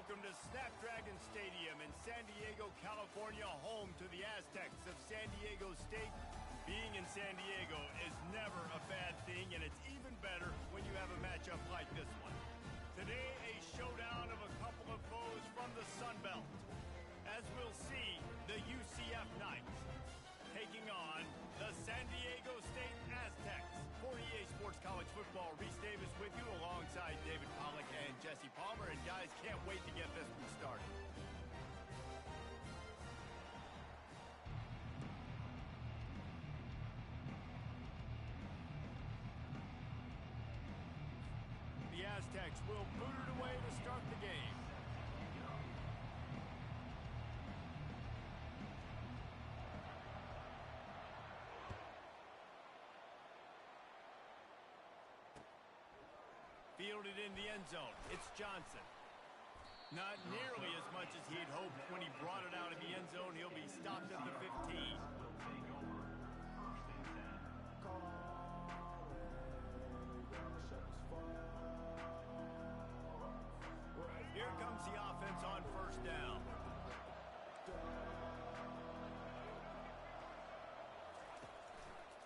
Welcome to Snapdragon Stadium in San Diego, California, home to the Aztecs of San Diego State. Being in San Diego is never a bad thing, and it's even better when you have a matchup like this one. Today, a showdown of a couple of foes from the Sun Belt. As we'll see, the UCF Knights taking on the San Diego State Aztecs. For EA Sports College Football, Reese Davis with you alongside David Pollack and Jesse Palmer. And guys, can't wait to get this one started. The Aztecs will boot it away to start the game. Fielded in the end zone. It's Johnson. Not nearly as much as he'd hoped when he brought it out of the end zone. He'll be stopped at the 15. Here comes the offense on first down.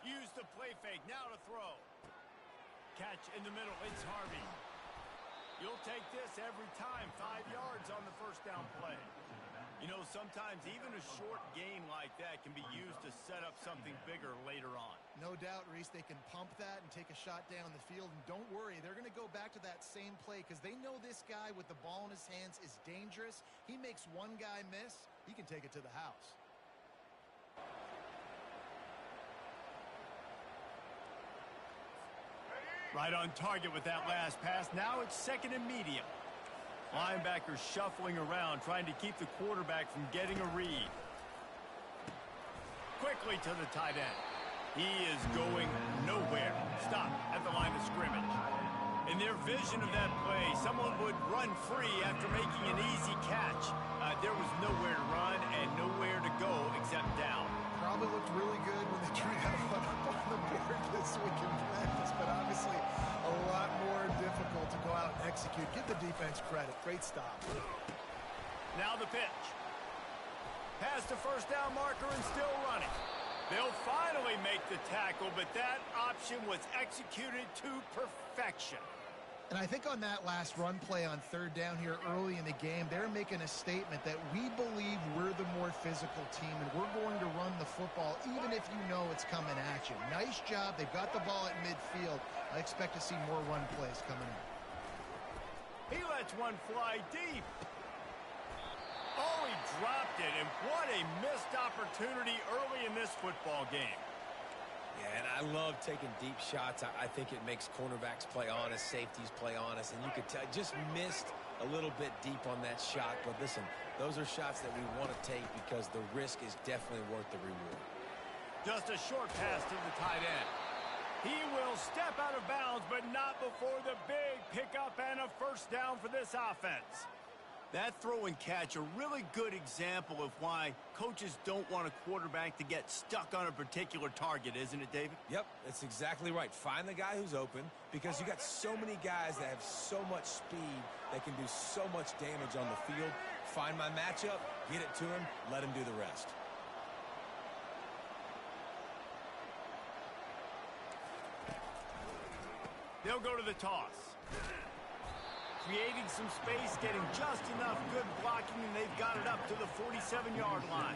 Use the play fake. Now to throw. Catch in the middle. It's Harvey. You'll take this every time. 5 yards on the first down play. You know, sometimes even a short game like that can be used to set up something bigger later on. No doubt, Reese, they can pump that and take a shot down the field. And don't worry, they're going to go back to that same play because they know this guy with the ball in his hands is dangerous. He makes one guy miss, he can take it to the house. Right on target with that last pass. Now it's second and medium. Linebackers shuffling around, trying to keep the quarterback from getting a read. Quickly to the tight end. He is going nowhere. Stop at the line of scrimmage. In their vision of that play, someone would run free after making an easy catch. There was nowhere to run and nowhere to go except down. Probably looked really good when they drew that one up on the board this week in practice, but obviously a lot more difficult to go out and execute. Give the defense credit. Great stop. Now the pitch. Past the first down marker and still running. They'll finally make the tackle, but that option was executed to perfection. And I think on that last run play on third down here early in the game, they're making a statement that we believe we're the more physical team and we're going to run the football even if you know it's coming at you. Nice job. They've got the ball at midfield. I expect to see more run plays coming in. He lets one fly deep. Oh, he dropped it, and what a missed opportunity early in this football game. Yeah, and I love taking deep shots. I think it makes cornerbacks play honest, safeties play honest, and you could tell just missed a little bit deep on that shot. But listen, those are shots that we want to take because the risk is definitely worth the reward. Just a short pass to the tight end. He will step out of bounds, but not before the big pickup and a first down for this offense. That throw and catch, a really good example of why coaches don't want a quarterback to get stuck on a particular target, isn't it, David? Yep, that's exactly right. Find the guy who's open because you got so many guys that have so much speed that can do so much damage on the field. Find my matchup, get it to him, let him do the rest. They'll go to the toss. Creating some space, getting just enough good blocking, and they've got it up to the 47-yard line.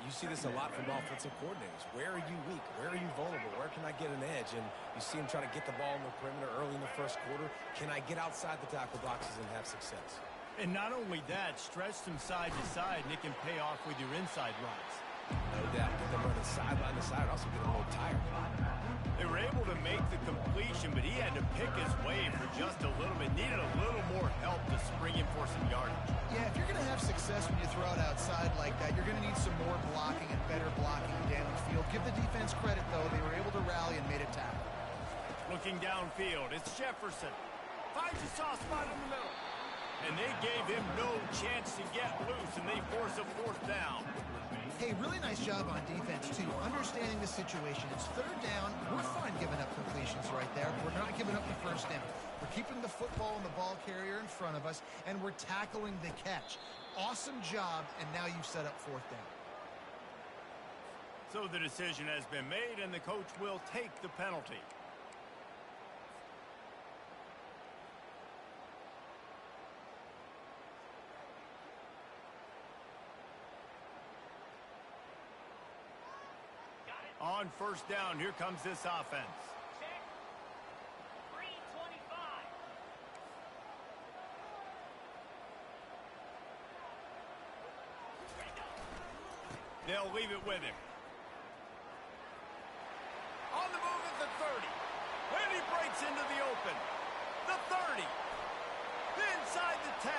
You see this a lot from offensive coordinators. Where are you weak? Where are you vulnerable? Where can I get an edge? And you see him trying to get the ball in the perimeter early in the first quarter. Can I get outside the tackle boxes and have success? And not only that, stretch them side to side, and it can pay off with your inside runs. No doubt. Get them running sideline to side. Also get them a little tired. They were able to make the completion, but he had to pick his way for just a little bit. Needed a little more help to spring him for some yardage. Yeah, if you're going to have success when you throw it outside like that, you're going to need some more blocking and better blocking downfield. Give the defense credit, though. They were able to rally and made a tackle. Looking downfield, it's Jefferson. Finds a soft spot in the middle. And they gave him no chance to get loose, and they force a fourth down. Hey, really nice job on defense, too, understanding the situation. It's third down. We're fine giving up completions right there. We're not giving up the first down. We're We're keeping the football and the ball carrier in front of us, and we're tackling the catch. Awesome job, and now you've set up fourth down. So the decision has been made, and the coach will take the penalty. On first down, here comes this offense. Check. 325. They'll leave it with him. On the move at the 30. And he breaks into the open. The 30. Inside the 10.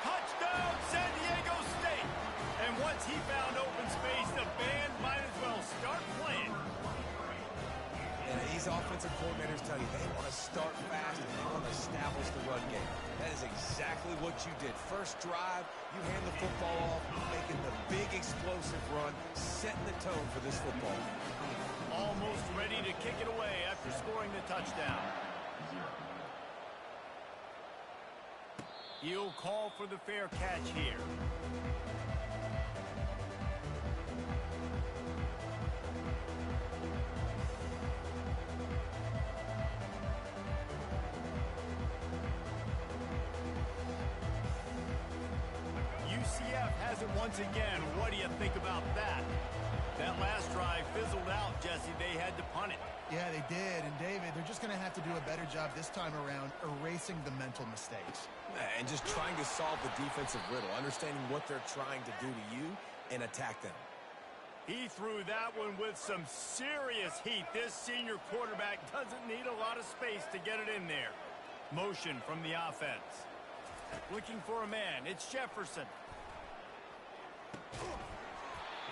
Touchdown, San Diego State. And once he found open space, the band might as well start playing. And these offensive coordinators tell you they want to start fast and they want to establish the run game. That is exactly what you did. First drive, you hand the football off, making the big explosive run, setting the tone for this football. Almost ready to kick it away after scoring the touchdown. He'll call for the fair catch here. UCF has it once again. What do you think about that? That last drive fizzled out, Jesse. They had to punt it. Yeah, they did. And, David, they're just going to have to do a better job this time around erasing the mental mistakes. And just trying to solve the defensive riddle, understanding what they're trying to do to you and attack them. He threw that one with some serious heat. This senior quarterback doesn't need a lot of space to get it in there. Motion from the offense. Looking for a man. It's Jefferson.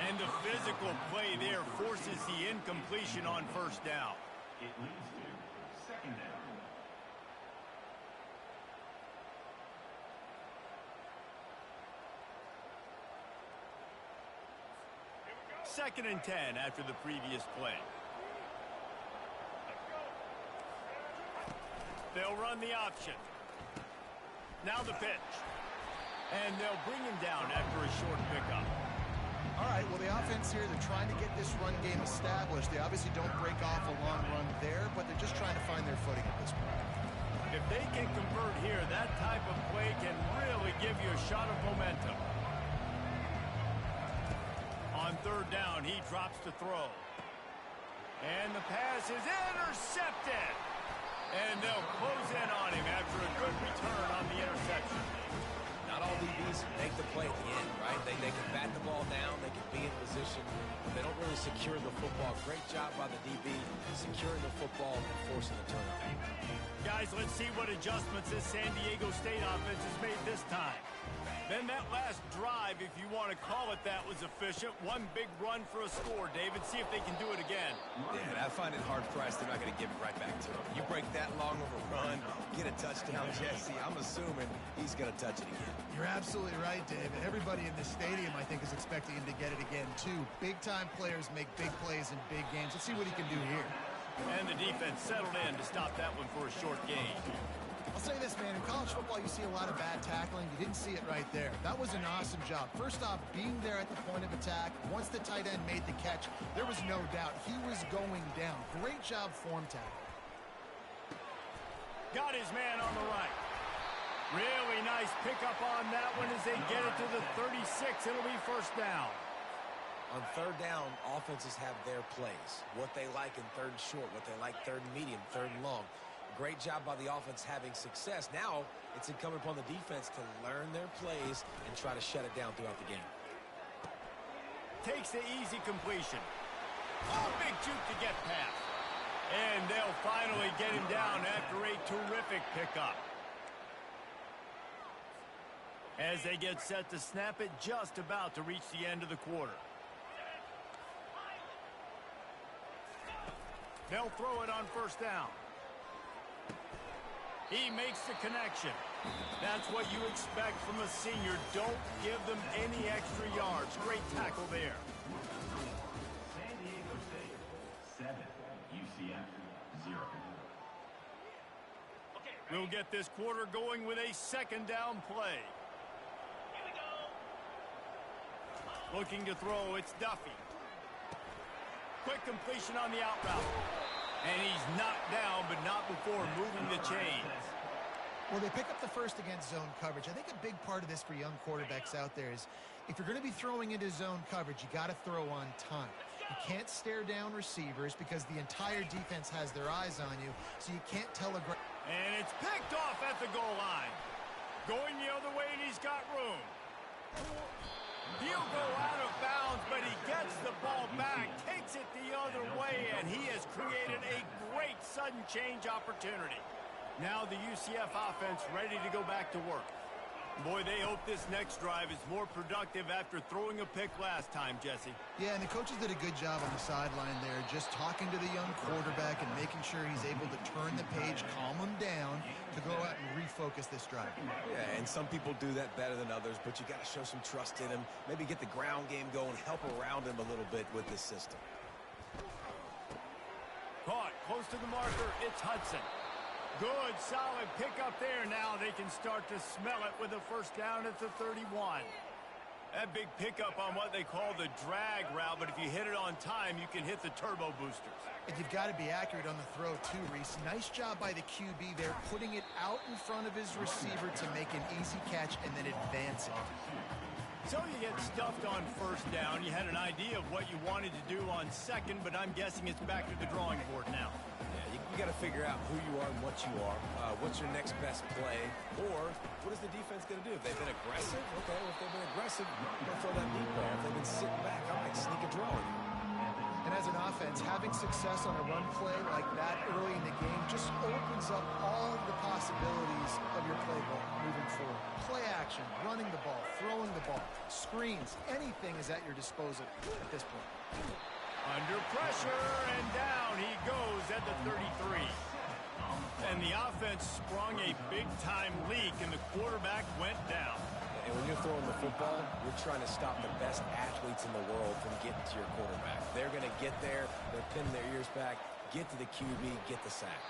And the physical play there forces the incompletion on first down. It leads to second down. Second and 10 after the previous play. They'll run the option. Now the pitch. And they'll bring him down after a short pickup. All right, well, the offense here, they're trying to get this run game established. They obviously don't break off a long run there, but they're just trying to find their footing at this point. If they can convert here, that type of play can really give you a shot of momentum. On third down, he drops to throw. And the pass is intercepted. And they'll close in on him after a good return on the interception. Not all DBs make the play at the end, right? They can bat the ball down, they can be in position, but they don't really secure the football. Great job by the DB securing the football and forcing the turnover. Guys, let's see what adjustments this San Diego State offense has made this time. Then that last drive, if you want to call it that, was efficient. One big run for a score. David, see if they can do it again. Yeah, and I find it hard-pressed they're not going to give it right back to him. You break that long of a run, get a touchdown, Jesse, I'm assuming he's going to touch it again. You're absolutely right, David. Everybody in this stadium, I think, is expecting him to get it again, too. Big-time players make big plays in big games. Let's see what he can do here. And the defense settled in to stop that one for a short gain. I'll say this, man. In college football, you see a lot of bad tackling. You didn't see it right there. That was an awesome job. First off, being there at the point of attack. Once the tight end made the catch, there was no doubt he was going down. Great job form tackle. Got his man on the right. Really nice pickup on that one as they get it to the 36. It'll be first down. On third down, offenses have their plays. What they like in third and short, what they like third and medium, third and long. Great job by the offense having success. Now it's incumbent upon the defense to learn their plays and try to shut it down throughout the game. Takes the easy completion. Oh, big juke to get past. And they'll finally get him down after a terrific pickup. As they get set to snap it, just about to reach the end of the quarter. They'll throw it on first down. He makes the connection. That's what you expect from a senior. Don't give them any extra yards. Great tackle there. San Diego State 7, UCF 0. Okay, We'll get this quarter going with a second down play. Here we go. Looking to throw, it's Duffy. Quick completion on the out route. And he's knocked down, but not before moving the chains. Well, they pick up the first against zone coverage. I think a big part of this for young quarterbacks out there is if you're going to be throwing into zone coverage, you got to throw on time. You can't stare down receivers because the entire defense has their eyes on you, so you can't telegraph. And it's picked off at the goal line. Going the other way, and he's got room. He'll go out of bounds, but he gets the ball back, takes it the other way, and he has created a great sudden change opportunity. Now the UCF offense ready to go back to work. Boy, they hope this next drive is more productive after throwing a pick last time, Jesse. Yeah, and the coaches did a good job on the sideline there, just talking to the young quarterback and making sure he's able to turn the page, calm him down, to go out and refocus this drive. Yeah, and some people do that better than others, but you got to show some trust in him. Maybe get the ground game going, help around him a little bit with this system. Caught, close to the marker, it's Hudson. Good, solid pickup there. Now they can start to smell it with a first down at the 31. That big pickup on what they call the drag route, but if you hit it on time, you can hit the turbo boosters. And you've got to be accurate on the throw, too, Reese. Nice job by the QB there, putting it out in front of his receiver to make an easy catch and then advance it. So you get stuffed on first down. You had an idea of what you wanted to do on second, but I'm guessing it's back to the drawing board now. Yeah, you got to figure out who you are and what you are. What's your next best play? Or what is the defense going to do? If they've been aggressive, okay, well, if they've been aggressive, they'll throw that deep ball. If they've been sitting back, I might sneak a draw in. And as an offense, having success on a run play like that early in the game just opens up all the possibilities of your playbook moving forward. Play action, running the ball, throwing the ball, screens, anything is at your disposal at this point. Under pressure, and down he goes at the 33. And the offense sprung a big-time leak, and the quarterback went down. And when you're throwing the football, you're trying to stop the best athletes in the world from getting to your quarterback. They're going to get there, they're pinning their ears back, get to the QB, get the sack.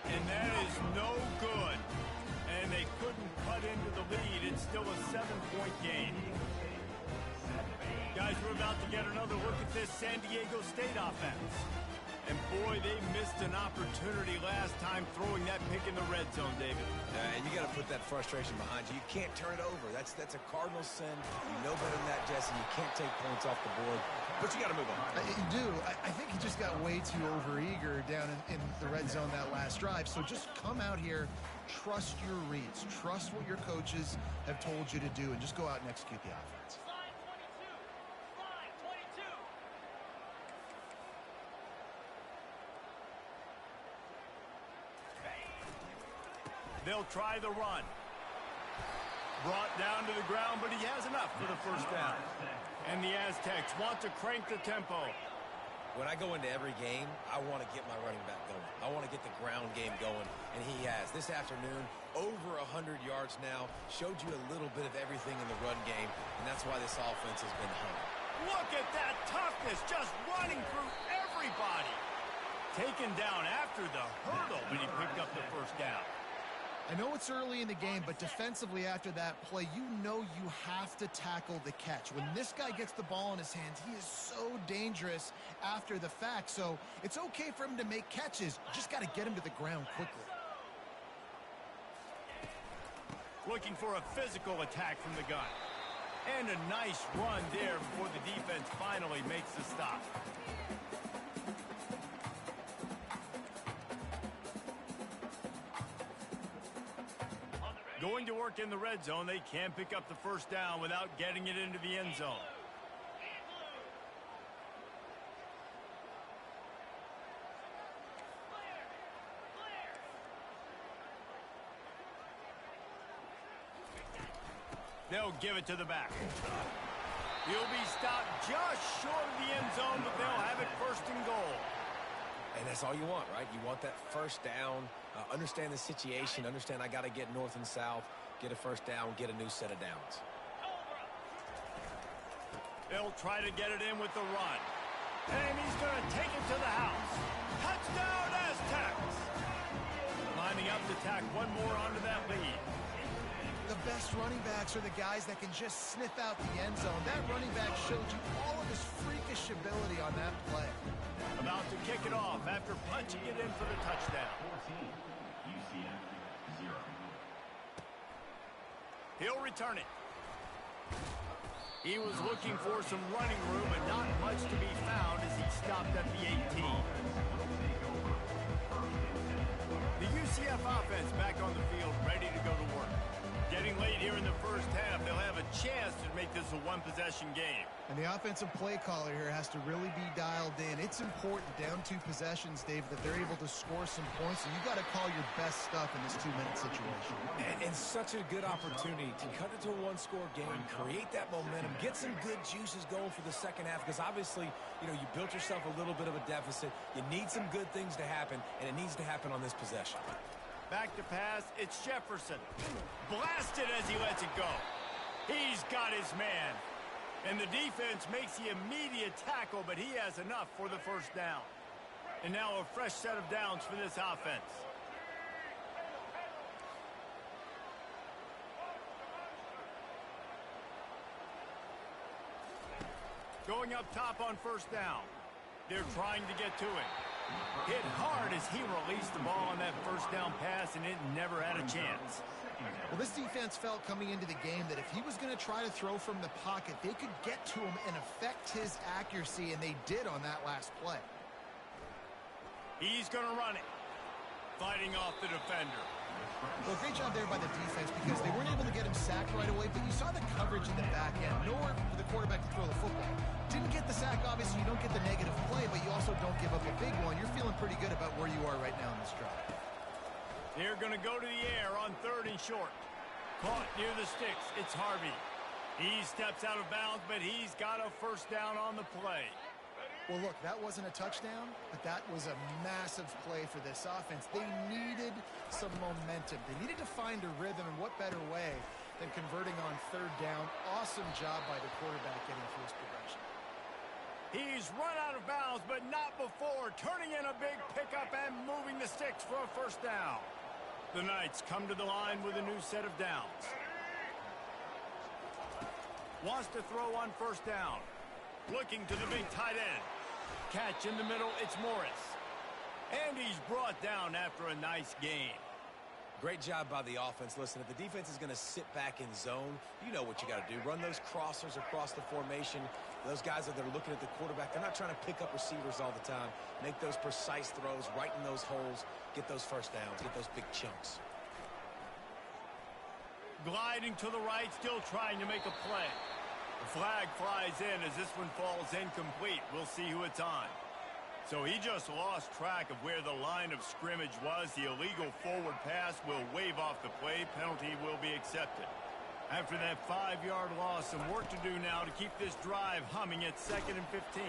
And that is no good. And they couldn't cut into the lead. It's still a 7-point game. Guys, we're about to get another look at this San Diego State offense. And boy, they missed an opportunity last time throwing that pick in the red zone, David. And you got to put that frustration behind you. You can't turn it over. That's a cardinal sin. You know better than that, Jesse. You can't take points off the board. But you got to move on. You do. I think he just got way too overeager down in the red zone that last drive. So just come out here, trust your reads, trust what your coaches have told you to do, and just go out and execute the offense. They'll try the run. Brought down to the ground, but he has enough for the first down. And the Aztecs want to crank the tempo. When I go into every game, I want to get my running back going. I want to get the ground game going, and he has. This afternoon, over 100 yards now, showed you a little bit of everything in the run game, and that's why this offense has been hung. Look at that toughness, just running through everybody. Taken down after the hurdle, but he picked up the first down. I know it's early in the game, but defensively after that play, you know you have to tackle the catch. When this guy gets the ball in his hands, he is so dangerous after the fact. So it's okay for him to make catches. You just got to get him to the ground quickly. Looking for a physical attack from the gun. And a nice run there before the defense finally makes the stop. Going to work in the red zone, they can't pick up the first down without getting it into the end zone. They'll give it to the back. He'll be stopped just short of the end zone, but they'll have it first and goal. And that's all you want, right? You want that first down, understand the situation, understand I got to get north and south, get a first down, get a new set of downs. They'll try to get it in with the run. And he's going to take it to the house. Touchdown, Aztecs! Lining up to tack one more onto that lead. The best running backs are the guys that can just sniff out the end zone. That running back showed you all of his freakish ability on that play. About to kick it off after punching it in for the touchdown. He'll return it. He was looking for some running room, but not much to be found as he stopped at the 18. The UCF offense back on the field, ready to go to work. Getting late here in the first half, they'll have a chance to make this a one-possession game. And the offensive play caller here has to really be dialed in. It's important down 2 possessions, Dave, that they're able to score some points. So you got to call your best stuff in this 2-minute situation. And such a good opportunity to cut it to a one-score game, create that momentum, get some good juices going for the second half, because obviously, you know, you built yourself a little bit of a deficit. You need some good things to happen, and it needs to happen on this possession. Back to pass, it's Jefferson. Blasted as he lets it go. He's got his man. And the defense makes the immediate tackle, but he has enough for the first down. And now a fresh set of downs for this offense. Going up top on first down. They're trying to get to it. Hit hard as he released the ball on that first down pass, and it never had a chance. Well, this defense felt coming into the game that if he was going to try to throw from the pocket, they could get to him and affect his accuracy, and they did on that last play. He's going to run it. Fighting off the defender. Well, great job there by the defense because they weren't able to get him sacked right away, but you saw the coverage in the back end. Nowhere for the quarterback to throw the football. Didn't get the sack, obviously you don't get the negative play, but you also don't give up a big one. You're feeling pretty good about where you are right now in this drive. They're going to go to the air on 3rd and short. Caught near the sticks. It's Harvey. He steps out of bounds, but he's got a first down on the play. Well, look, that wasn't a touchdown, but that was a massive play for this offense. They needed some momentum. They needed to find a rhythm, and what better way than converting on 3rd down. Awesome job by the quarterback getting through his progression. He's run out of bounds, but not before turning in a big pickup and moving the sticks for a first down. The Knights come to the line with a new set of downs. Wants to throw on first down. Looking to the big tight end. Catch in the middle, it's Morris. And he's brought down after a nice gain. Great job by the offense. Listen, if the defense is going to sit back in zone, you know what you got to do. Run those crossers across the formation. Those guys that are looking at the quarterback, they're not trying to pick up receivers all the time. Make those precise throws, right in those holes, get those first downs, get those big chunks. Gliding to the right, still trying to make a play. The flag flies in as this one falls incomplete. We'll see who it's on. So he just lost track of where the line of scrimmage was. The illegal forward pass will wave off the play. Penalty will be accepted. After that 5-yard loss, some work to do now to keep this drive humming at 2nd and 15.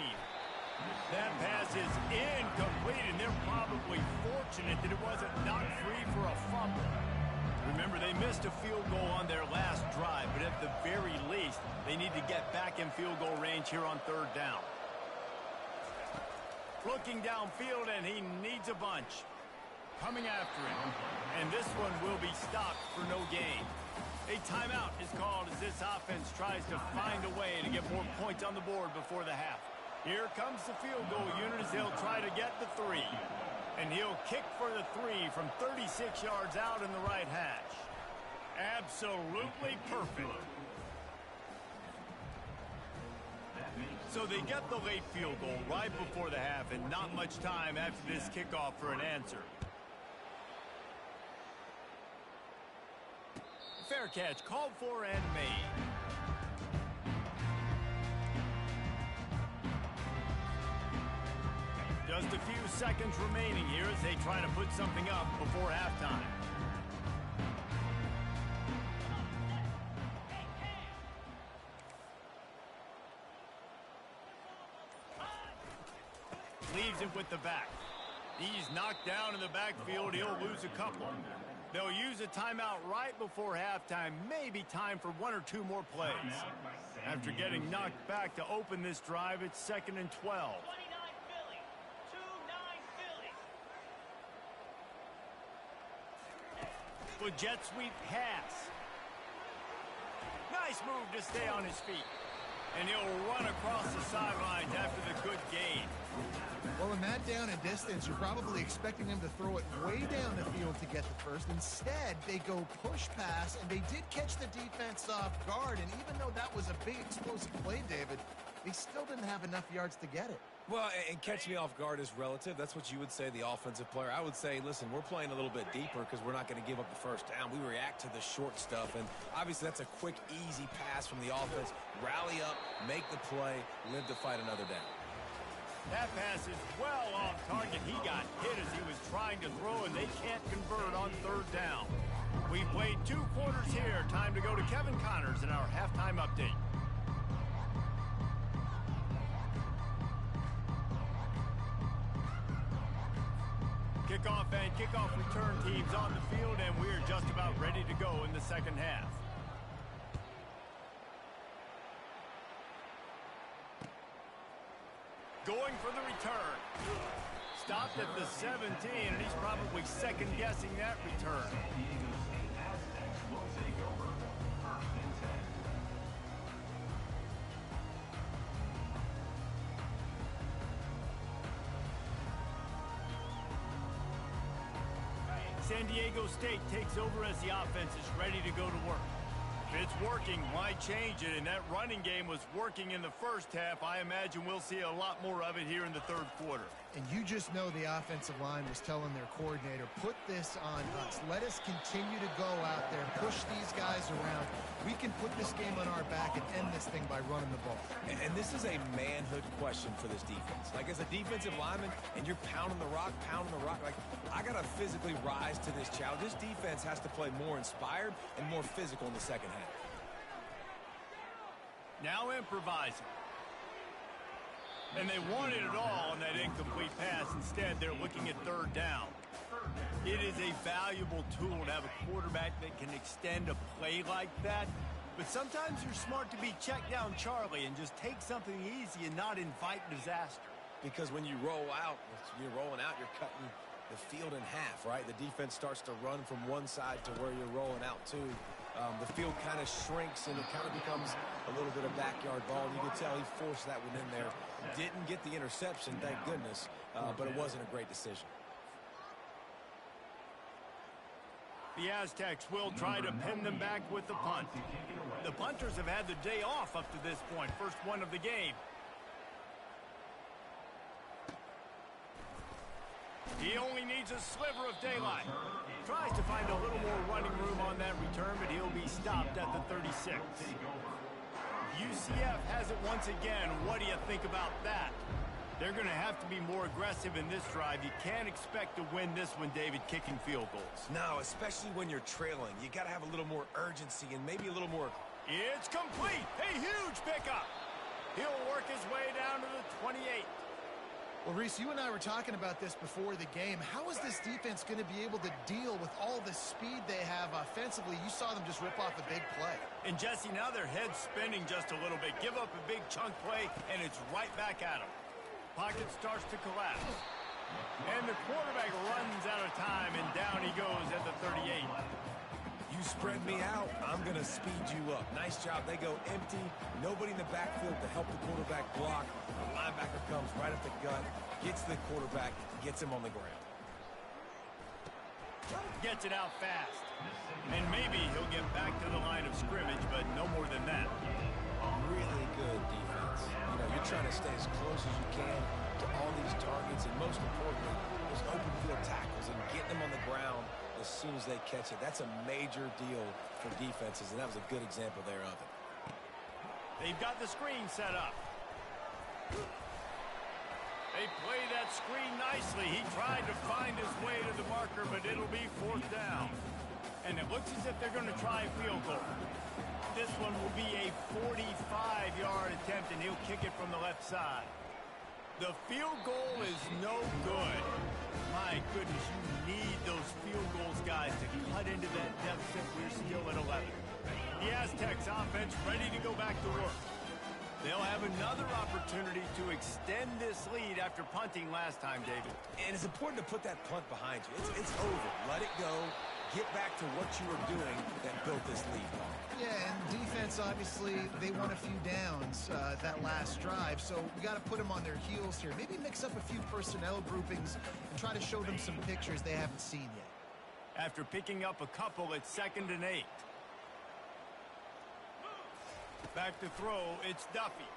That pass is incomplete, and they're probably fortunate that it wasn't knocked free for a fumble. Remember, they missed a field goal on their last drive, but at the very least, they need to get back in field goal range here on 3rd down. Looking downfield, and he needs a bunch. Coming after him, and this one will be stopped for no gain. A timeout is called as this offense tries to find a way to get more points on the board before the half. Here comes the field goal unit as they'll try to get the 3. And he'll kick for the 3 from 36 yards out in the right hash. Absolutely perfect. So they get the late field goal right before the half, and not much time after this kickoff for an answer. Fair catch called for and made. Just a few seconds remaining here as they try to put something up before halftime. Leaves it with the back. He's knocked down in the backfield. He'll lose a couple. They'll use a timeout right before halftime. Maybe time for 1 or 2 more plays. After getting knocked back to open this drive, it's 2nd and 12. Beautiful jet sweep pass. Nice move to stay on his feet. And he'll run across the sidelines after the good gain. Well, in that down and distance, you're probably expecting him to throw it way down the field to get the first. Instead, they go push pass, and they did catch the defense off guard. And even though that was a big explosive play, David, they still didn't have enough yards to get it. Well, and catch me off guard is relative. That's what you would say, the offensive player. I would say, listen, we're playing a little bit deeper because we're not going to give up the first down. We react to the short stuff, and obviously that's a quick, easy pass from the offense. Rally up, make the play, live to fight another down. That pass is well off target. He got hit as he was trying to throw, and they can't convert on third down. We've played 2 quarters here. Time to go to Kevin Connors in our halftime update. Kickoff and kickoff return teams on the field, and we're just about ready to go in the second half. Going for the return. Stopped at the 17, and he's probably second-guessing that return. San Diego State takes over as the offense is ready to go to work. If it's working, why change it? And that running game was working in the first half. I imagine we'll see a lot more of it here in the third quarter. And you just know the offensive line was telling their coordinator, put this on us. Let us continue to go out there, push these guys around. We can put this game on our back and end this thing by running the ball. And this is a manhood question for this defense. Like, as a defensive lineman, and you're pounding the rock, like, I got to physically rise to this challenge. This defense has to play more inspired and more physical in the second half. Now improvising. And they wanted it all on that incomplete pass. Instead, they're looking at third down. It is a valuable tool to have a quarterback that can extend a play like that. But sometimes you're smart to be check down Charlie and just take something easy and not invite disaster. Because when you roll out, you're rolling out, you're cutting the field in half, right? The defense starts to run from one side to where you're rolling out to. The field kind of shrinks, and it kind of becomes a little bit of backyard ball. And you could tell he forced that one in there. Didn't get the interception, thank goodness, but it wasn't a great decision. The Aztecs will try to pin them back with the punt. The punters have had the day off up to this point. First one of the game. He only needs a sliver of daylight. Tries to find a little more running room on that return, but he'll be stopped at the 36. UCF has it once again. What do you think about that? They're going to have to be more aggressive in this drive. You can't expect to win this one, David, kicking field goals. No, especially when you're trailing. You got to have a little more urgency and maybe a little more. It's complete. A huge pickup. He'll work his way down to the 28. Well, Reese, you and I were talking about this before the game. How is this defense going to be able to deal with all the speed they have offensively? You saw them just rip off a big play. And, Jesse, now their head's spinning just a little bit. Give up a big chunk play, and it's right back at them. Pocket starts to collapse. And the quarterback runs out of time, and down he goes at the 38. You spread me out, I'm going to speed you up. Nice job. They go empty. Nobody in the backfield to help the quarterback block. The linebacker comes right up the gut, gets the quarterback, gets him on the ground. Gets it out fast. And maybe he'll get back to the line of scrimmage, but no more than that. Really good defense. You know, you're trying to stay as close as you can to all these targets, and most importantly, those open field tackles and getting them on the ground as soon as they catch it. That's a major deal for defenses, and that was a good example there of it. They've got the screen set up. They play that screen nicely. He tried to find his way to the marker, but it'll be fourth down. And it looks as if they're going to try a field goal. This one will be a 45-yard attempt, and he'll kick it from the left side. The field goal is no good. My goodness, you need those field goals, guys, to cut into that deficit. We're still at 11. The Aztecs offense ready to go back to work. They'll have another opportunity to extend this lead after punting last time, David. And it's important to put that punt behind you. It's over. Let it go. get back to what you were doing that built this lead. Yeah, and defense, obviously, they won a few downs that last drive, so we got to put them on their heels here. Maybe mix up a few personnel groupings and try to show them some pictures they haven't seen yet. After picking up a couple, it's 2nd and 8. Back to throw, it's Duffy,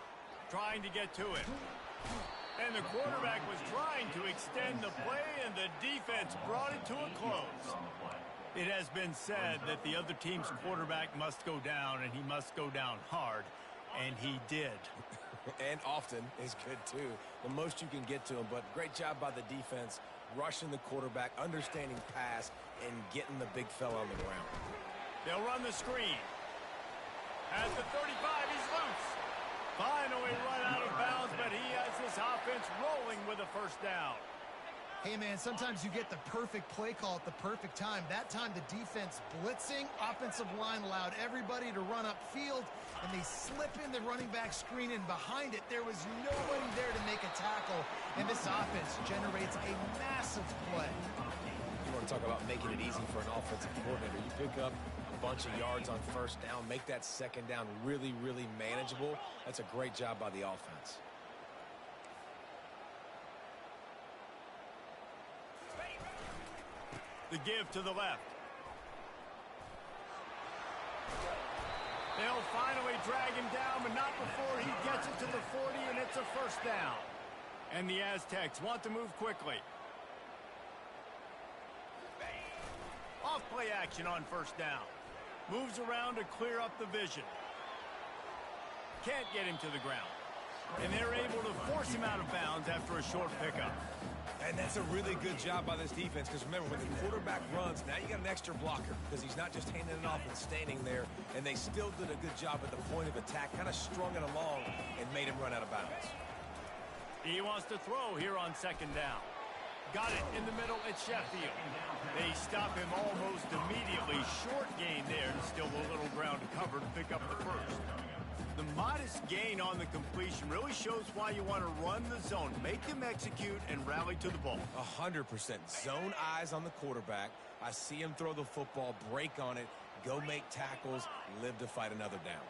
trying to get to it. And the quarterback was trying to extend the play, and the defense brought it to a close. It has been said that the other team's quarterback must go down, and he must go down hard, and he did. And often is good, too. The most you can get to him, but great job by the defense, rushing the quarterback, understanding pass, and getting the big fella on the ground. They'll run the screen. At the 35, he's loose. Finally run out of bounds, but he has this offense rolling with a first down. Hey, man, sometimes you get the perfect play call at the perfect time. That time, the defense blitzing, offensive line allowed everybody to run upfield, and they slip in the running back screen, and behind it, there was nobody there to make a tackle, and this offense generates a massive play. You want to talk about making it easy for an offensive coordinator. You pick up a bunch of yards on first down, make that second down really, really manageable. That's a great job by the offense. The give to the left. They'll finally drag him down, but not before he gets it to the 40, and it's a first down. And the Aztecs want to move quickly. Off play action on first down. Moves around to clear up the vision. Can't get him to the ground. And they're able to force him out of bounds after a short pickup. And that's a really good job by this defense, because remember, when the quarterback runs, now you got an extra blocker, because he's not just handing it off and standing there, and they still did a good job at the point of attack, kind of strung it along and made him run out of bounds. He wants to throw here on second down. Got it in the middle at Sheffield. They stop him almost immediately. Short gain there, and still a little ground to cover to pick up the first. The modest gain on the completion really shows why you want to run the zone, make them execute, and rally to the ball. 100%. Zone eyes on the quarterback. I see him throw the football, break on it, go make tackles, live to fight another down.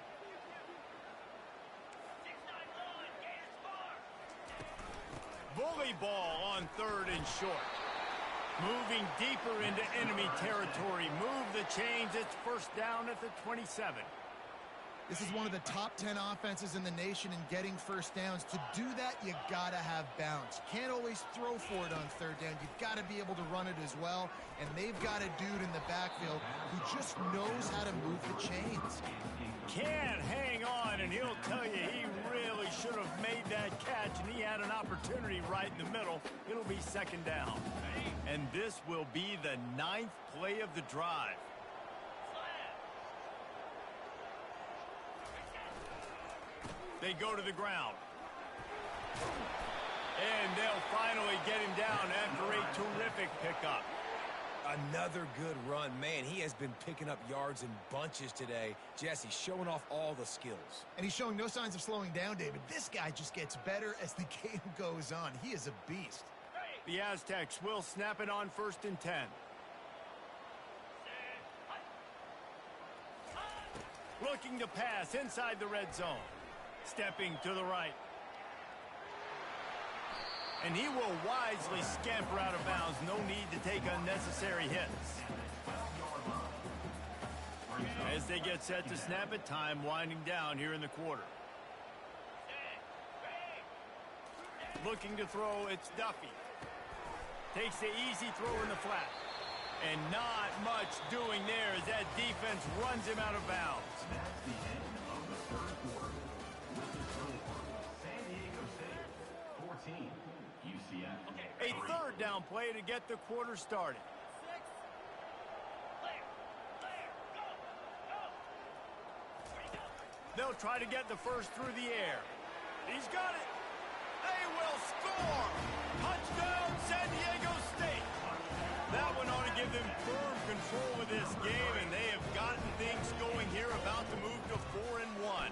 Bully ball on 3rd and short. Moving deeper into enemy territory. Move the chains. It's first down at the 27. This is one of the top 10 offenses in the nation in getting first downs. To do that, you got to have bounce. You can't always throw for it on 3rd down. You've got to be able to run it as well. And they've got a dude in the backfield who just knows how to move the chains. Can't hang on, and he'll tell you he really should have made that catch, and he had an opportunity right in the middle. It'll be second down. And this will be the 9th play of the drive. They go to the ground. And they'll finally get him down after a terrific pickup. Another good run. Man, he has been picking up yards in bunches today. Jesse showing off all the skills. And he's showing no signs of slowing down, David. This guy just gets better as the game goes on. He is a beast. The Aztecs will snap it on 1st and 10. Looking to pass inside the red zone. Stepping to the right. And he will wisely scamper out of bounds. No need to take unnecessary hits. As they get set to snap it, time winding down here in the quarter. Looking to throw, it's Duffy. Takes the easy throw in the flat. And not much doing there as that defense runs him out of bounds. A 3rd down play to get the quarter started. They'll try to get the first through the air. He's got it. They will score. Touchdown, San Diego State. That one ought to give them firm control of this game, and they have gotten things going here, about to move to 4-1.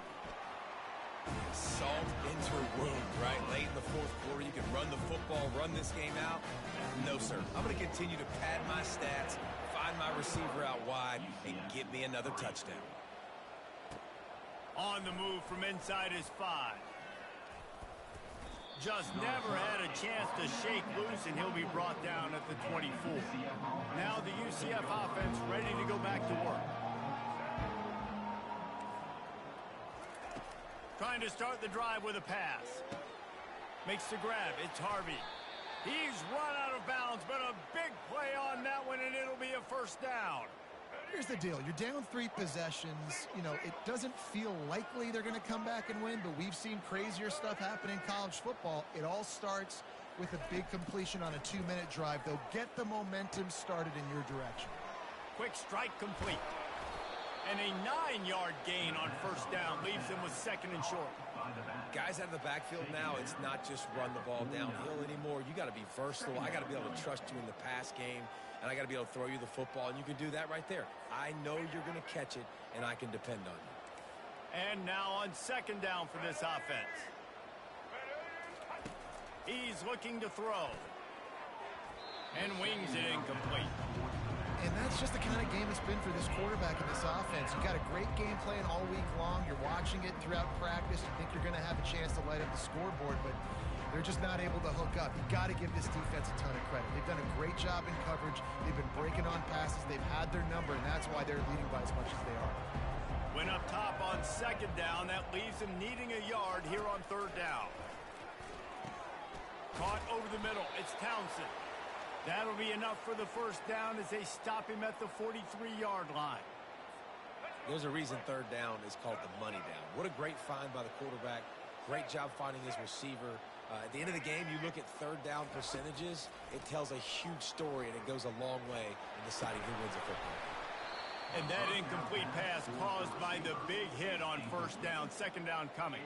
Salt into a wound, right? Late in the 4th quarter, you can run the football, run this game out. No, sir. I'm going to continue to pad my stats, find find my receiver out wide and give me another touchdown. On the move from inside his 5. Just never had a chance to shake loose, and he'll be brought down at the 24. Now the UCF offense ready to go back to work. Trying to start the drive with a pass. Makes the grab. It's Harvey. He's run out of bounds, but a big play on that one, and it'll be a first down. Here's the deal. You're down 3 possessions. You know, it doesn't feel likely they're going to come back and win, but we've seen crazier stuff happen in college football. It all starts with a big completion on a 2-minute drive. They'll get the momentum started in your direction. Quick strike complete. And a 9-yard gain on first down leaves them with 2nd and short. Guys out of the backfield now, it's not just run the ball downhill anymore. You got to be versatile. I got to be able to trust you in the pass game, and I got to be able to throw you the football, and you can do that right there. I know you're going to catch it, and I can depend on you. And now on 2nd down for this offense. He's looking to throw. And wings it incomplete. And that's just the kind of game it's been for this quarterback in this offense. You've got a great game plan all week long. You're watching it throughout practice. You think you're going to have a chance to light up the scoreboard, but they're just not able to hook up. You've got to give this defense a ton of credit. They've done a great job in coverage. They've been breaking on passes. They've had their number, and that's why they're leading by as much as they are. Went up top on 2nd down. That leaves him needing a yard here on 3rd down. Caught over the middle. It's Townsend. That'll be enough for the first down as they stop him at the 43-yard line. There's a reason 3rd down is called the money down. What a great find by the quarterback. Great job finding his receiver. At the end of the game, you look at 3rd down percentages. It tells a huge story, and it goes a long way in deciding who wins a football game. And that incomplete pass caused by the big hit on 1st down. 2nd down coming.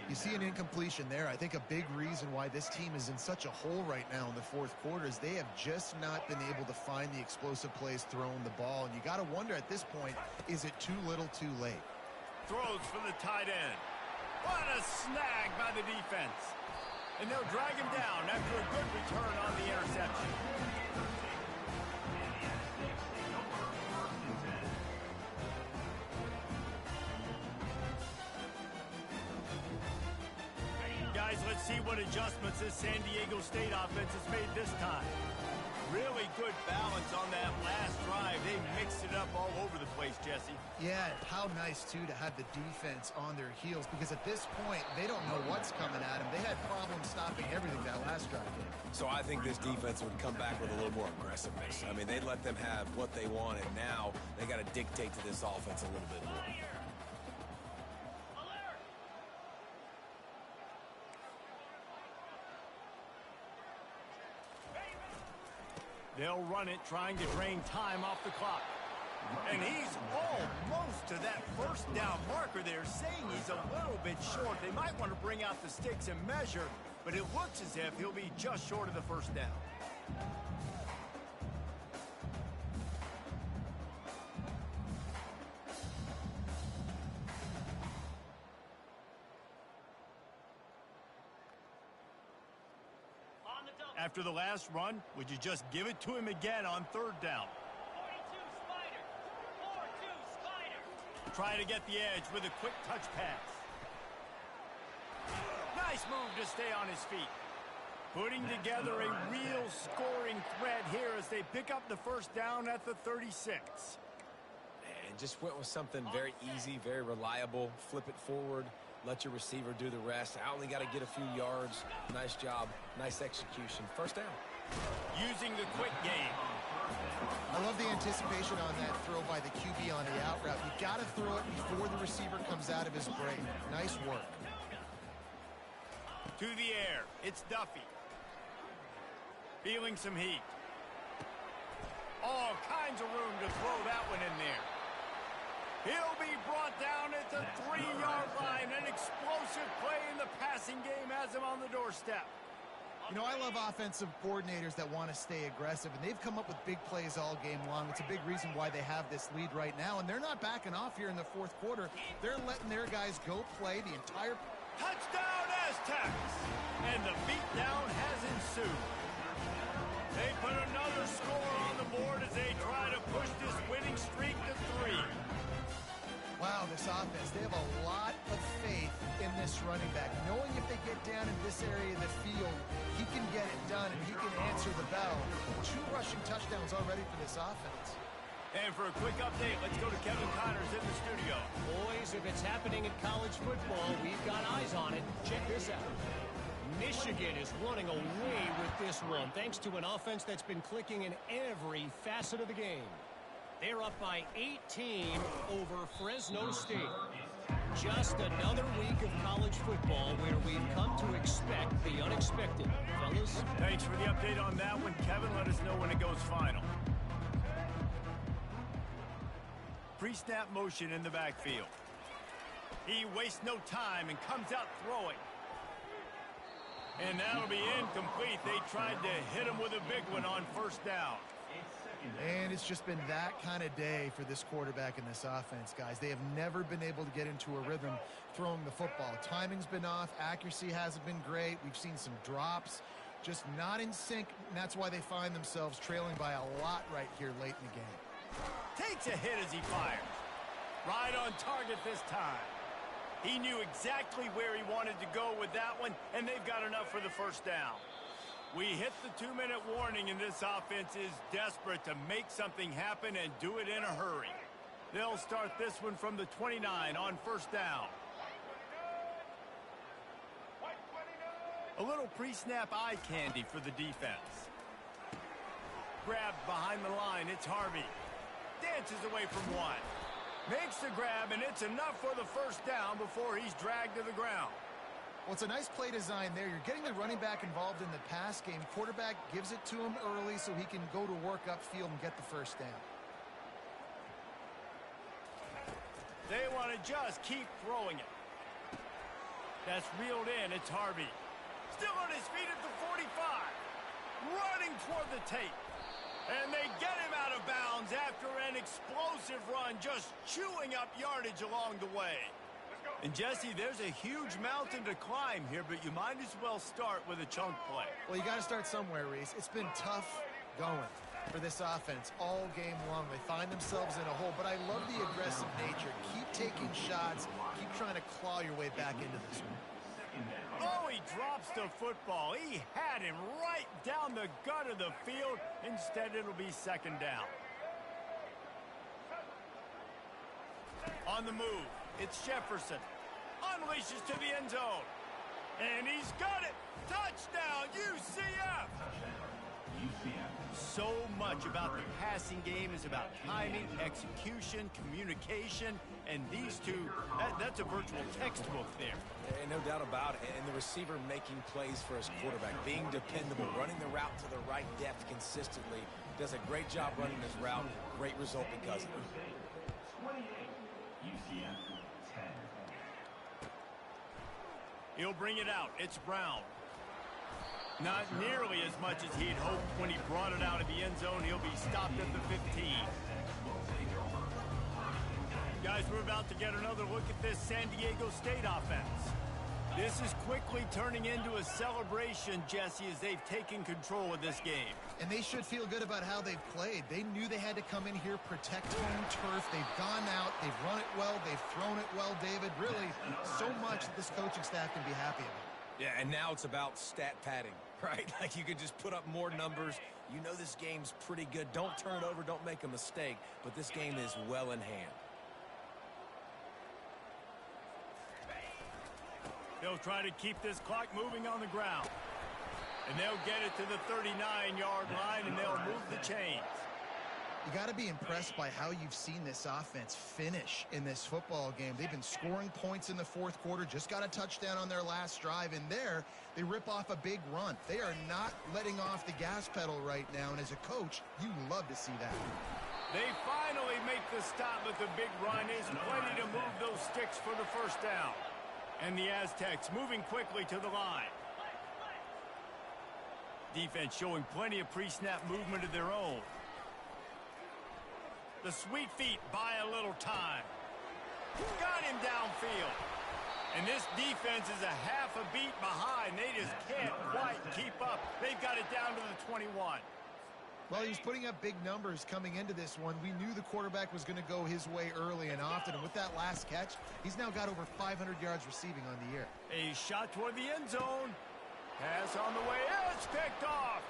You see an incompletion there. I think a big reason why this team is in such a hole right now in the 4th quarter is they have just not been able to find the explosive plays throwing the ball. And you got to wonder at this point, is it too little too late? Throws for the tight end. What a snag by the defense. And they'll drag him down after a good return on the interception. Guys, let's see what adjustments this San Diego State offense has made this time. Really good balance on that last drive. They mixed it up all over the place, Jesse. Yeah, how nice, too, to have the defense on their heels, because at this point, they don't know what's coming at them. They had problems stopping everything that last drive did. So I think this defense would come back with a little more aggressiveness. I mean, they let them have what they want, and now they got to dictate to this offense a little bit more. They'll run it, trying to drain time off the clock. And he's almost to that first down marker there, saying he's a little bit short. They might want to bring out the sticks and measure, but it looks as if he'll be just short of the first down. After the last run, would you just give it to him again on 3rd down? 42 Spider. 4-2 Spider. Try to get the edge with a quick touch pass. Nice move to stay on his feet. Putting together a real scoring threat here as they pick up the first down at the 36. And just went with something very easy, very reliable. Flip it forward. Let your receiver do the rest. I only got to get a few yards. Nice job. Nice execution. First down. Using the quick game. I love the anticipation on that throw by the QB on the out route. You got to throw it before the receiver comes out of his break. Nice work. To the air. It's Duffy. Feeling some heat. All kinds of room to throw that one in there. He'll be brought down at the 3-yard line. An explosive play in the passing game has him on the doorstep. You know, I love offensive coordinators that want to stay aggressive, and they've come up with big plays all game long. It's a big reason why they have this lead right now, and they're not backing off here in the 4th quarter. They're letting their guys go play the entire... Touchdown, Aztecs! And the beatdown has ensued. They put another score on the board as they try to put this running back, knowing if they get down in this area of the field, he can get it done and he can answer the bell. 2 rushing touchdowns already for this offense. And for a quick update, let's go to Kevin Connors in the studio. Boys, if it's happening in college football, we've got eyes on it. Check this out. Michigan is running away with this one, thanks to an offense that's been clicking in every facet of the game. They're up by 18 over Fresno State. Just another week of college football where we've come to expect the unexpected. Fellas? Thanks for the update on that one, Kevin. Let us know when it goes final. Pre-snap motion in the backfield. He wastes no time and comes out throwing. And that'll be incomplete. They tried to hit him with a big one on first down. And it's just been that kind of day for this quarterback in this offense, guys. They have never been able to get into a rhythm throwing the football. Timing's been off. Accuracy hasn't been great. We've seen some drops. Just not in sync, and that's why they find themselves trailing by a lot right here late in the game. Takes a hit as he fires. Right on target this time. He knew exactly where he wanted to go with that one, and they've got enough for the first down. We hit the 2-minute warning, and this offense is desperate to make something happen and do it in a hurry. They'll start this one from the 29 on first down. A little pre-snap eye candy for the defense. Grabbed behind the line, it's Harvey. Dances away from one. Makes the grab, and it's enough for the first down before he's dragged to the ground. Well, it's a nice play design there. You're getting the running back involved in the pass game. Quarterback gives it to him early so he can go to work upfield and get the first down. They want to just keep throwing it. That's reeled in. It's Harvey. Still on his feet at the 45. Running toward the tape. And they get him out of bounds after an explosive run, just chewing up yardage along the way. And, Jesse, there's a huge mountain to climb here, but you might as well start with a chunk play. Well, you got to start somewhere, Reese. It's been tough going for this offense all game long. They find themselves in a hole, but I love the aggressive nature. Keep taking shots. Keep trying to claw your way back into this one. Oh, he drops the football. He had him right down the gut of the field. Instead, it'll be second down. On the move, it's Jefferson. Unleashes to the end zone. And he's got it. Touchdown, UCF. So much about the passing game is about timing, execution, communication, and these two, that's a virtual textbook there. And no doubt about it. And the receiver making plays for his quarterback, being dependable, running the route to the right depth consistently. Does a great job running his route. Great result because of it. 28, UCF 10. He'll bring it out. It's Brown. Not nearly as much as he'd hoped when he brought it out of the end zone. He'll be stopped at the 15. Guys, we're about to get another look at this San Diego State offense. This is quickly turning into a celebration, Jesse, as they've taken control of this game. And they should feel good about how they've played. They knew they had to come in here, protect home turf. They've gone out, they've run it well, they've thrown it well, David. Really, so much that this coaching staff can be happy about. Yeah, and now it's about stat padding, right? Like you could just put up more numbers. You know this game's pretty good. Don't turn it over, don't make a mistake. But this game is well in hand. They'll try to keep this clock moving on the ground. And they'll get it to the 39-yard line, and they'll move the chains. You got to be impressed by how you've seen this offense finish in this football game. They've been scoring points in the fourth quarter, just got a touchdown on their last drive, and there they rip off a big run. They are not letting off the gas pedal right now, and as a coach, you love to see that. They finally make the stop, but the big run is plenty to move those sticks for the first down. And the Aztecs moving quickly to the line. Defense showing plenty of pre-snap movement of their own. The sweet feet buy a little time. Got him downfield. And this defense is a half a beat behind. They just can't quite keep up. They've got it down to the 21. Well, he was putting up big numbers coming into this one. We knew the quarterback was going to go his way early and often. And with that last catch, he's now got over 500 yards receiving on the year. A shot toward the end zone. Pass on the way. It's picked off.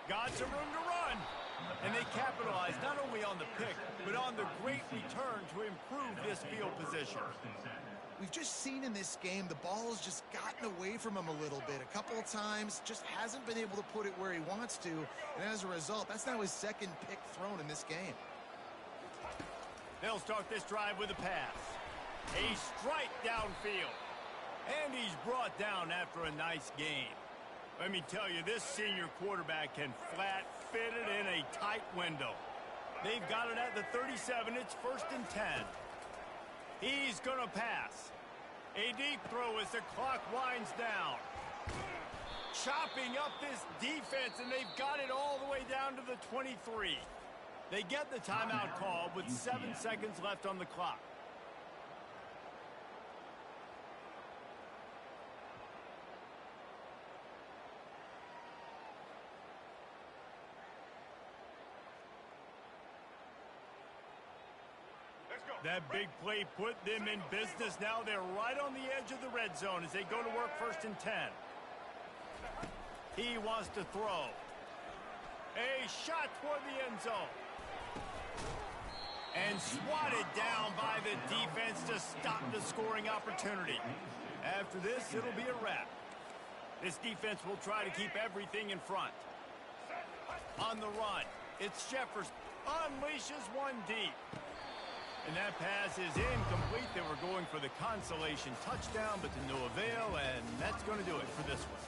Got some room to run. And they capitalized not only on the pick, but on the great return to improve this field position. We've just seen in this game the ball has just gotten away from him a little bit. A couple of times, just hasn't been able to put it where he wants to. And as a result, that's now his second pick thrown in this game. They'll start this drive with a pass. A strike downfield. And he's brought down after a nice gain. Let me tell you, this senior quarterback can flat fit it in a tight window. They've got it at the 37. It's 1st and 10. He's going to pass. A deep throw as the clock winds down. Chopping up this defense, and they've got it all the way down to the 23. They get the timeout call with 7 seconds left on the clock. That big play put them in business. Now they're right on the edge of the red zone as they go to work 1st and 10. He wants to throw. A shot toward the end zone. And swatted down by the defense to stop the scoring opportunity. After this, it'll be a wrap. This defense will try to keep everything in front. On the run, it's Jeffers. Unleashes one deep. And that pass is incomplete. They were going for the consolation touchdown, but to no avail, and that's going to do it for this one.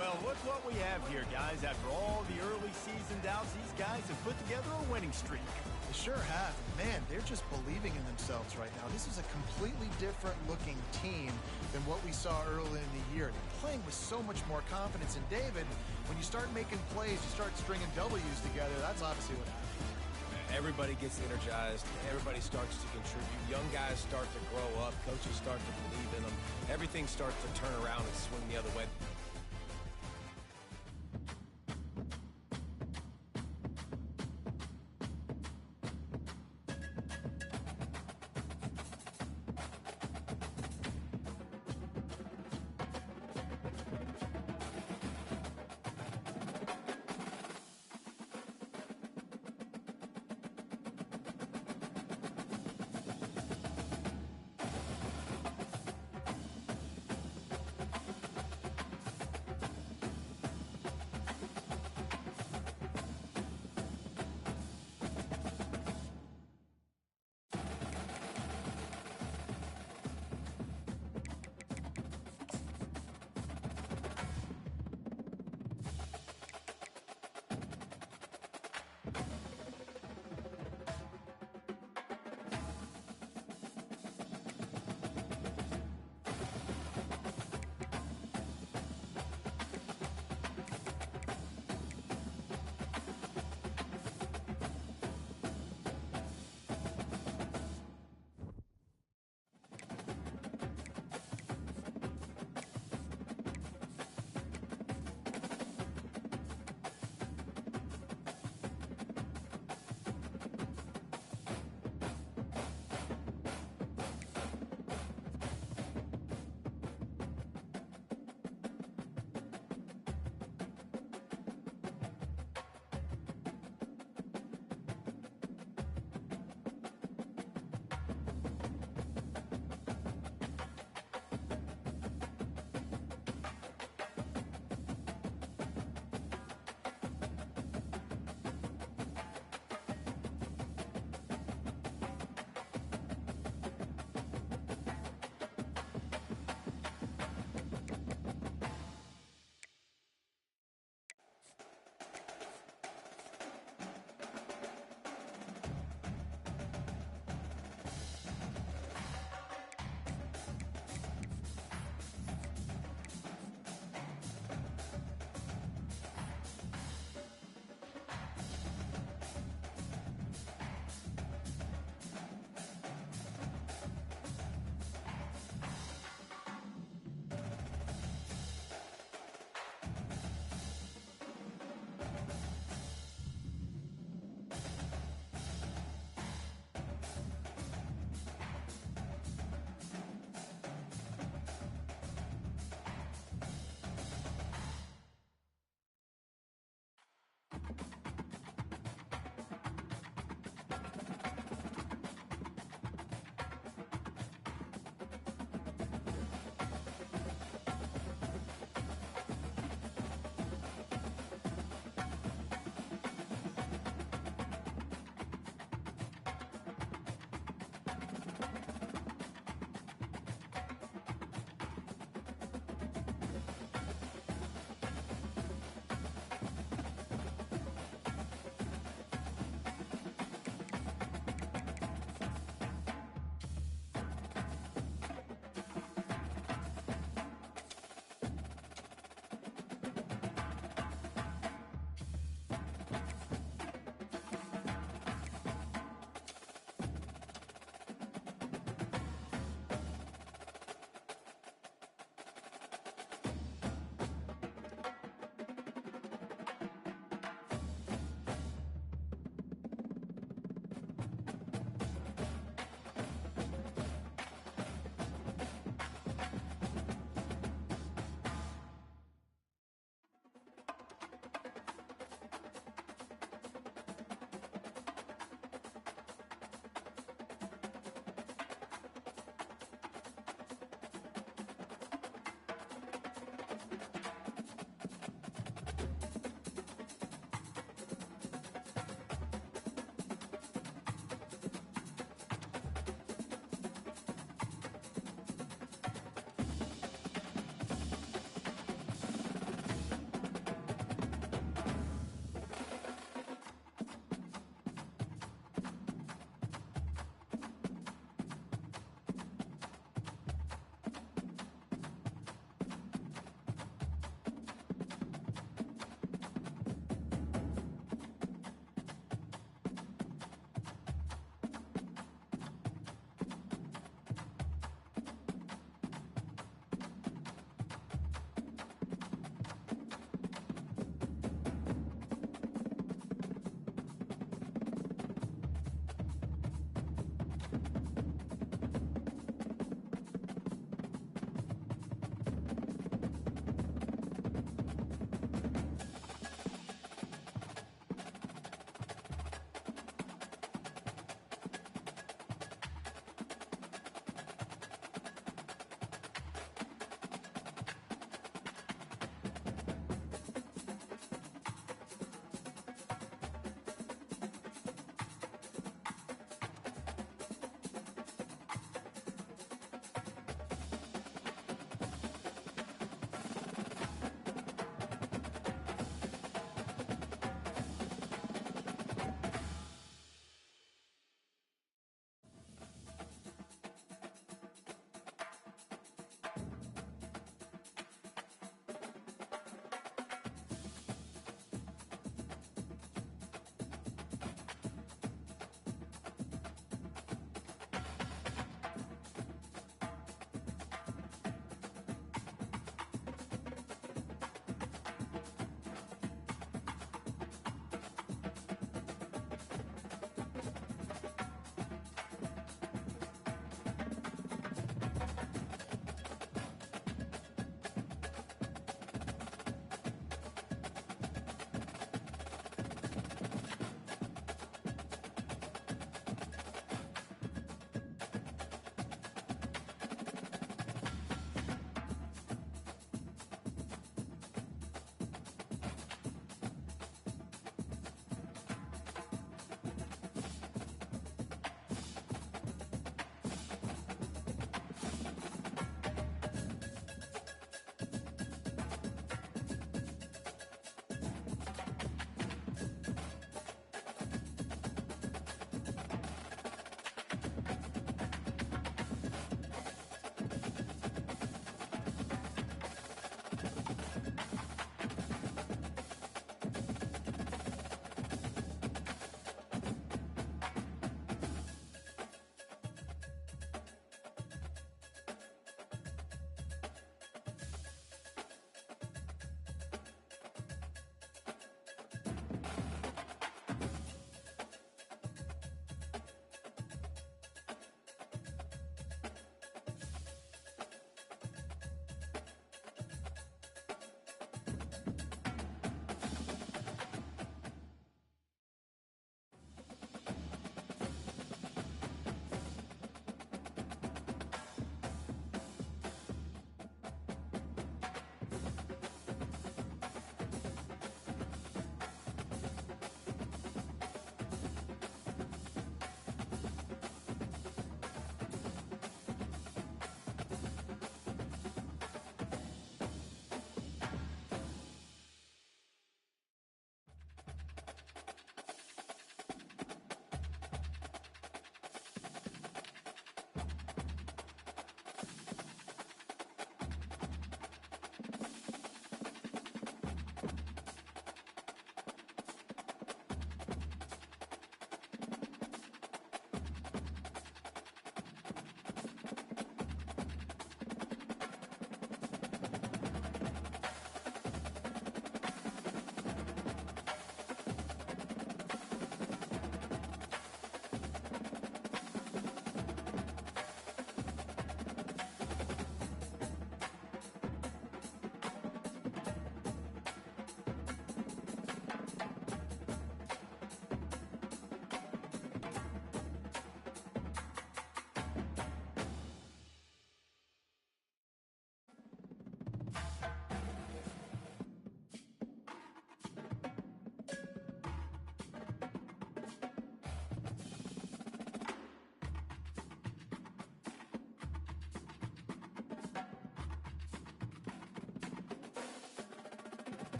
Well, look what we have here, guys. After all the early season doubts, these guys have put together a winning streak. They sure have. Man, they're just believing in themselves right now. This is a completely different looking team than what we saw early in the year. They're playing with so much more confidence. And David, when you start making plays, you start stringing W's together, that's obviously what happens. Everybody gets energized. Everybody starts to contribute. Young guys start to grow up. Coaches start to believe in them. Everything starts to turn around and swing the other way.